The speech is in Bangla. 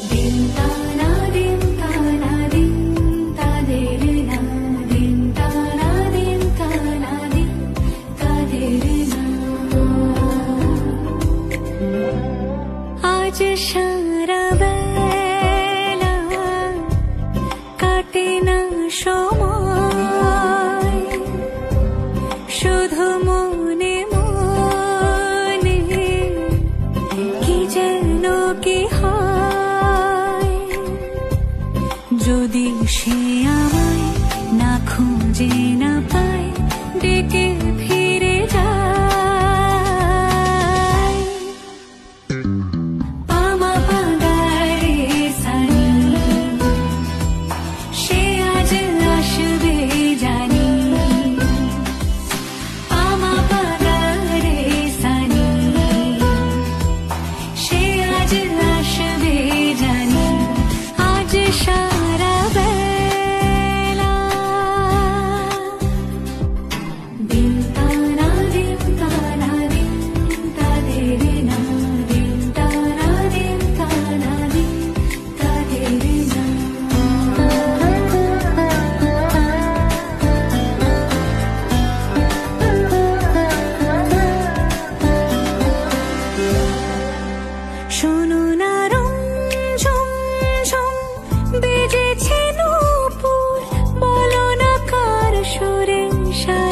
দিন তারা দিন তারা দিন তাদের না দিন তারা দিন তারা দিন তাদের না আজ সারা বেলা কাটে না সময় শুধু মনে মনে কি যেন কি হয় যদি সে আমায় না খুঁজে না পায় ডেকে ফিরে যায় পামা পাগারে সানি সে আজ আসবে জানি পামা পাগারে সানি সে আজ আসবে জানি আজ সারা বেলা দিন তারা দিন তারা দিন তাদের না দিন তারা দিন তারা দিন তাদের না শোনো